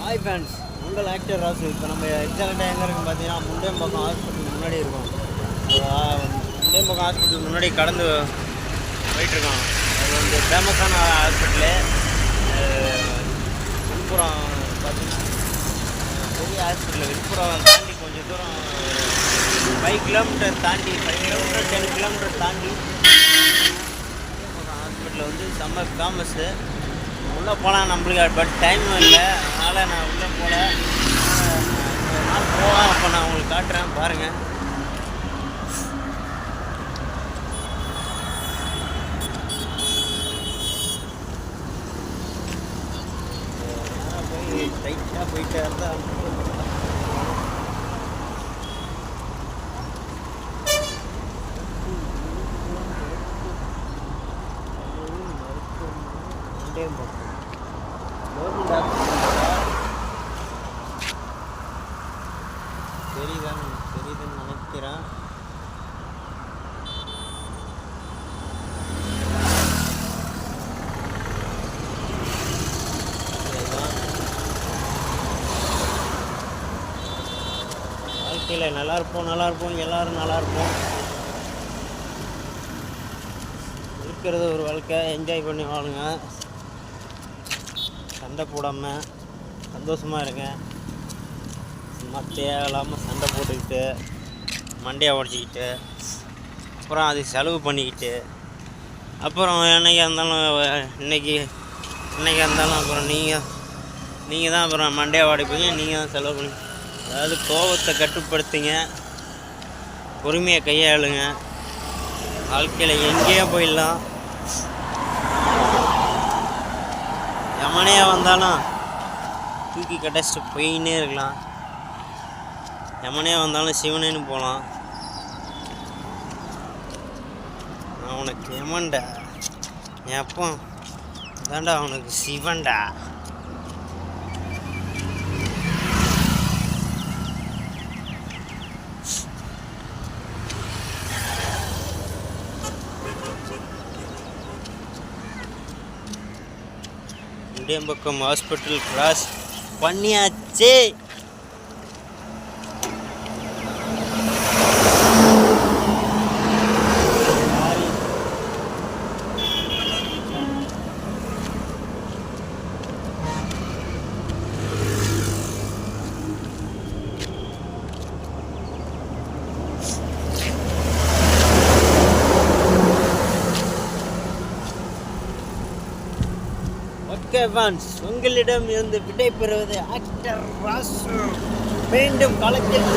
Hi fans, உங்கள் actor Rasu. இப்போ நம்ம எக்ஸாக்டாக எங்கே இருக்குன்னு பார்த்தீங்கன்னா முண்டேம்பாக்கம் ஹாஸ்பிட்டல் முன்னாடி இருக்கோம். முண்டேம்பாக்கம் ஹாஸ்பிட்டல் முன்னாடி கடந்து போயிட்டுருக்கோம். அது வந்து ஃபேமஸான ஹாஸ்பிட்டலு. விழுப்புரம் பார்த்தீங்கன்னா பெரிய ஹாஸ்பிட்டல். விழுப்புரம் தாண்டி கொஞ்சம் தூரம் 5 கிலோமீட்டர் தாண்டி 5 கிலோமீட்டர் 10 கிலோமீட்டர் தாண்டி ஹாஸ்பிட்டலில் வந்து செம்ம ஃபேமஸ்ஸு. உள்ளே போகலாம் நம்மளுக்கு, பட் டைமும் இல்லை, அதனால் நான் உள்ளே போகல. ஒரு நாள் போகலாம், அப்போ நான் உங்களுக்கு காட்டுறேன் பாருங்கள். போய் டைட்டாக போயிட்டே இருந்தால் கவர்மெண்ட் ஹாஸ்பிட்டல் தெரியுதுன்னு நினைக்கிறேன். வாழ்க்கையில் நல்லா இருப்போம், எல்லோரும் நல்லா இருப்போம். இருக்கிறது ஒரு வாழ்க்கை, என்ஜாய் பண்ணி வாழுங்க. சண்டை போடாமல் சந்தோஷமாக இருங்க. சும்மா தேவையில்லாமல் சண்டை போட்டுக்கிட்டு மண்டையை உடச்சிக்கிட்டு அப்புறம் அது செலவு பண்ணிக்கிட்டு அப்புறம் என்னைக்கா இருந்தாலும் இன்னைக்கா இருந்தாலும் அப்புறம் நீங்கள் தான் அப்புறம் மண்டையை உடைப்பீங்க, நீங்கள் தான் செலவு பண்ணி. அதாவது கோபத்தை கட்டுப்படுத்துங்க, பொறுமையை கையாளுங்க. வாழ்க்கையில் எங்கேயோ போயிடலாம். எமனையா வந்தாலும் தூக்கி கட்டச்சிட்டு போயின்னே இருக்கலாம். எமனையா வந்தாலும் சிவனேன்னு போகலாம். நான் உனக்கு எமன்டா, என் அப்பா தாண்டா அவனுக்கு சிவன்டா. முண்டேம்பாக்கம் ஹாஸ்பிட்டல் கிராஸ் பண்ணியாச்சு. ஓகே ஃபேன்ஸ், உங்களிடம் இருந்து விடை பெறுவது ஆக்டர் ராசு. மீண்டும் களத்தில்